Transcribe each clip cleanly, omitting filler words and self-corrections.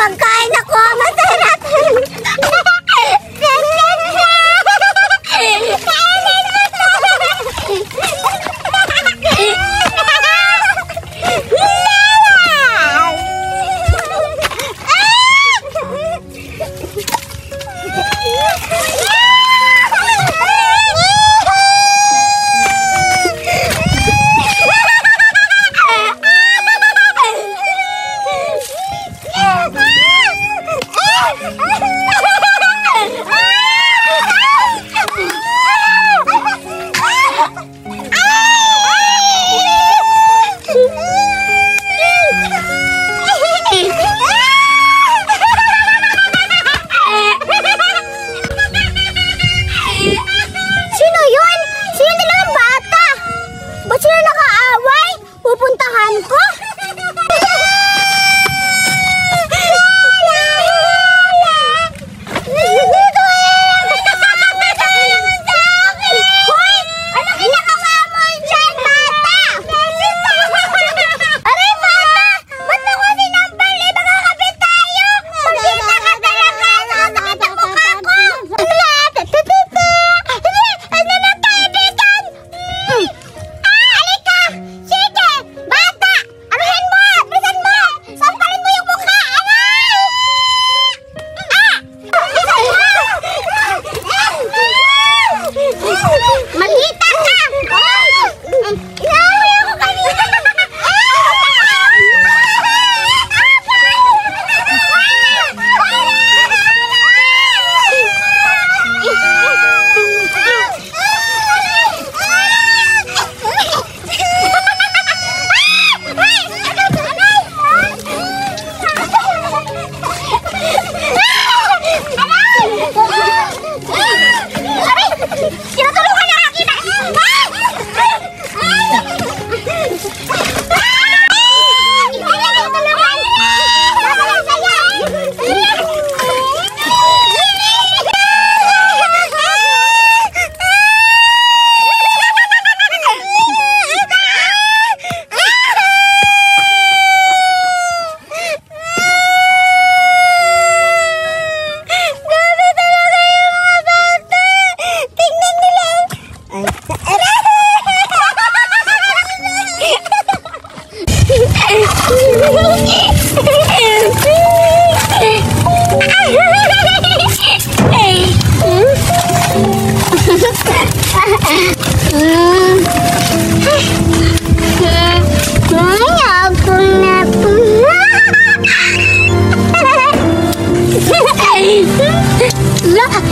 pagkain ako. Masarap.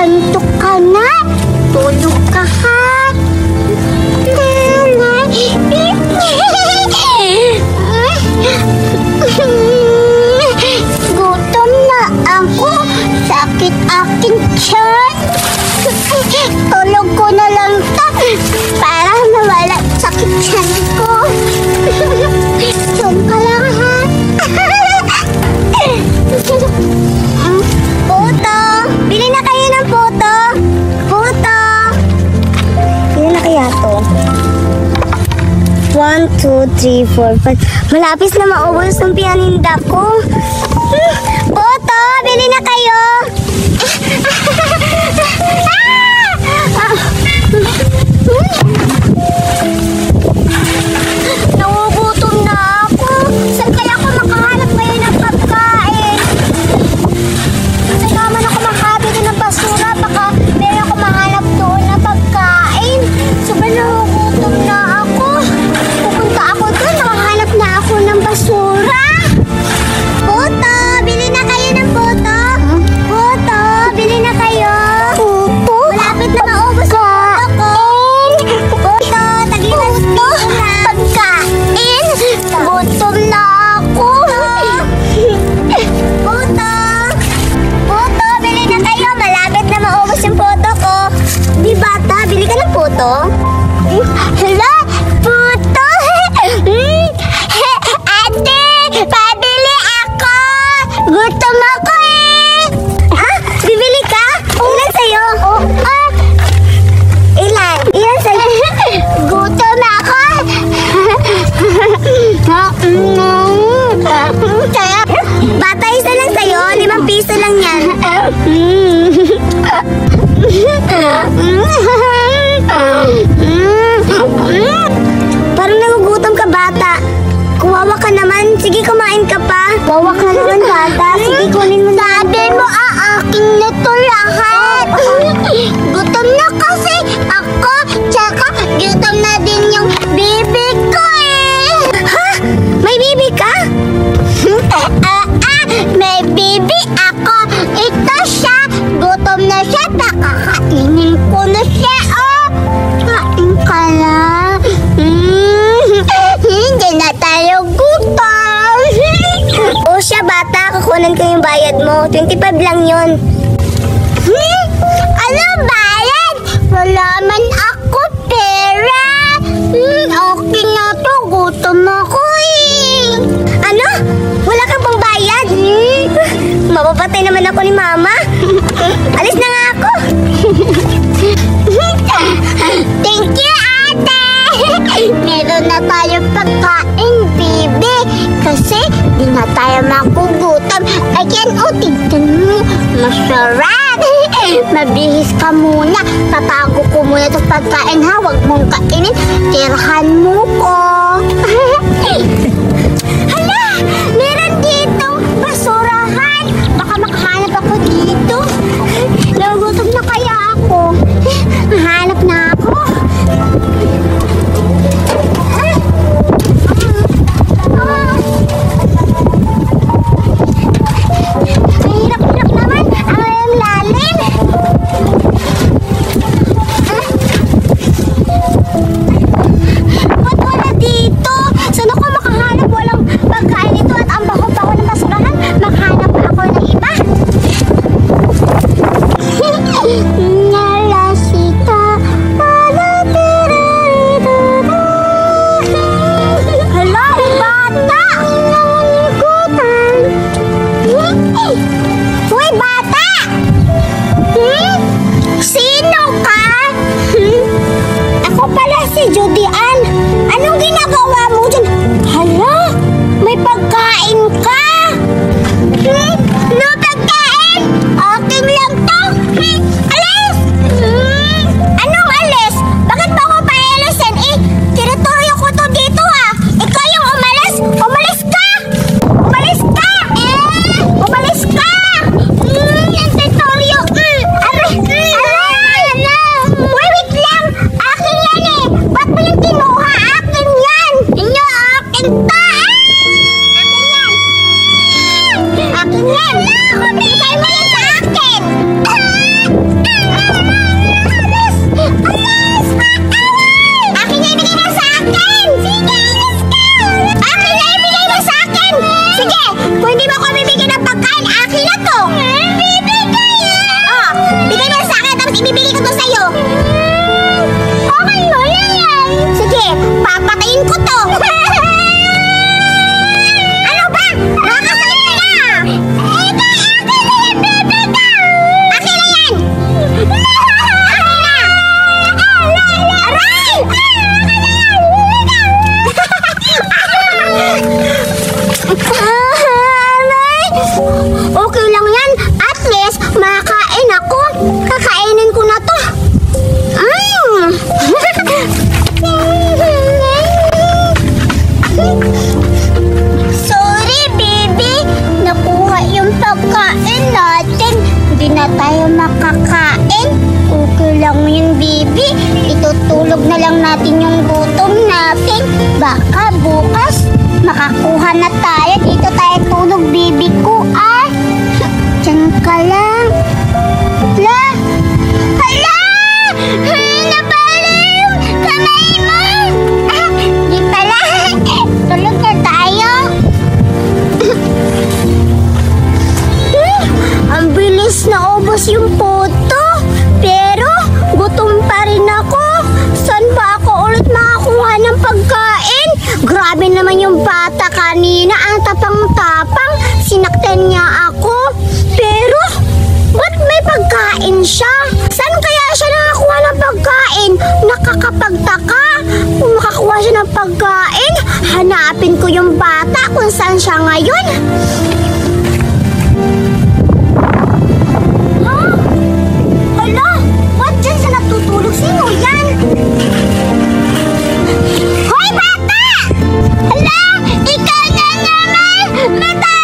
Antok ka na? Tulog ka ha? Gutom na ako. Sakit aking tiyan. Tulog ko na lang to para mawala sakit tiyan ko. Tiyan ka lang ha? Puto! Bili na kayo ng puto! Puto! Bili na kaya to? 1, 2, 3, 4, 5. Malapis na maubos ng pinaninda ko. Puto! Bili na kayo! Nagugutom na ako. Saan kaya ako makahanap ngayon ng pagkain? Saan naman ako makabili ng basura? Baka meron ako mahanap doon na pagkain. Sobrang nagugutom na ako. Pupunta ako doon. Nakahanap na ako ng basura. Puto! Bili na kayo ng puto. Bawa ka naman, bata. Sige, kunin mo na. Sabi mo, akin na to lahat. Gutom na kasi ako. Tsaka, gutom na din yung bibi ko eh. Ha? May bibi ka? May bibi ako. Ito siya. Gutom na siya. Pakakainin ko na siya. Oh, kain ka lang. Hindi na tayo gutom. O siya, bata. Kukunan ko yung bayad mo. 25 lang yun. Ano bayad? Wala man ako pera. Okay na to. Gutom ako eh. Ano? Wala kang pang bayad? Mapapatay naman ako ni mama. Alis na nga ako. Thank you, ate. Meron na tayo pagkain, baby. Kasi di na tayo makugutom. Ayan, tignan mo. Masarap. Mabihis ka muna. Tatago ko muna ito pagkain, ha? Huwag mong kainin. Tirahan mo ko. Hala! Meron dito basurahan. Baka makahanap ako dito. Nagugutom na kaya ako. Mahanap na ako. Ang hirap-hirap naman. Ang lalim. Ba't wala dito? Saan ako makahanap? Walang pagkain ito at ang baho-baho ng basurahan. Makahanap pa ako ng iba. Nalasita. Hala, bata! Uy, bata! Sino ka? Ako pala si Judy Ann. Anong ginagawa mo dyan? Hala, may pagkain ka? No pagkain? Akin lang to. Alis! Anong alis? Bakit ba ako paalisin? Teritoryo ko to dito ah. Ikaw yung umalis. Umalis ka! Umalis ka! Umalis ka! Yung teritoryo. Aray! Wait lang! Akin yan eh! Ba't mo yung kinuha? Akin yan! Inyo, akin to! Akin yan! Bigay mo yan sa akin! Alis! Alis! Akin yan, ibigay mo sa akin! Sige, alis ka! Akin yan, ibigay mo sa akin! Sige, kung hindi mo ako bibigyan ng pagkain, akin na to! Bibigay yan! Oh, bigay mo sa akin, tapos ibibigay ko to sa'yo! Okay mo yan! Sige, papatayin ko to! Ano ba? Nakakasakit ka na! Akin na yan, bebe ka! Akin na yan! Akin na! Aray! Aray! Okay lang yan. At least, makakain ako. Kakainin ko na to. Sorry, baby. Nakuha yung pagkain natin. Hindi na tayo makakain. Okay lang yun, baby. Itutulog na lang natin yung gutom natin. Baka bukas, makakuha na tayo. Dito tayo tulog, baby ko, ah. Diyan ka lang. Hala! Hala! Napaliw! Kamay mo! Di pala. Tulog na tayo. Ang bilis na ubos yung puto. Pero, gutom pa rin ako. Saan ba ako ulit makakuha ng pagkain? Grabe naman yung bata kanina. Ang tapang-tapang. Sinaktan niya ako. Pero, ba't may pagkain siya? Saan kaya siya nakakuha ng pagkain? Nakakapagtaka. Kung makakuha siya ng pagkain, hanapin ko yung bata kung saan siya ngayon. Hala! Ba't dyan siya natutulog? Sino yan? Hoy, bata! Hala! Ikaw na naman! Mata!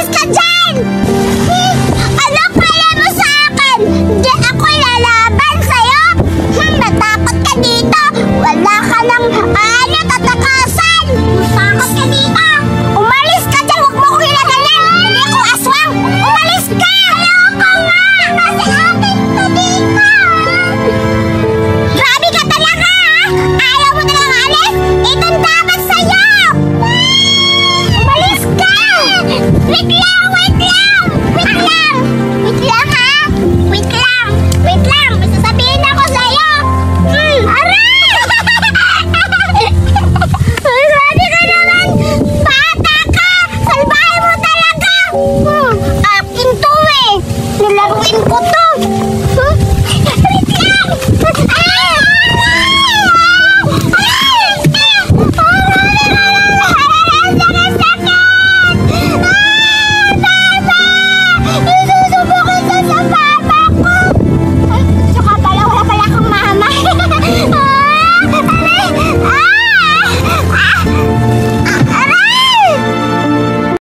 Umalis ka dyan! Ano kaya mo sa akin? Di ako lalaban sa'yo? Natakot ka dito! Wala ka ng tatakasan! Takot ka dito! Umalis ka dyan! Huwag mo kong ilagayan! Hindi ako aswang! Umalis ka! Ayoko nga! Kasi akin to dito! Grabe ka talaga, ha? Ayaw mo talaga alis? Itong dapat sa'yo! Umalis ka! Wait lang! Wait lang! Wait lang! Wait lang, ha? Wait lang! Wait lang!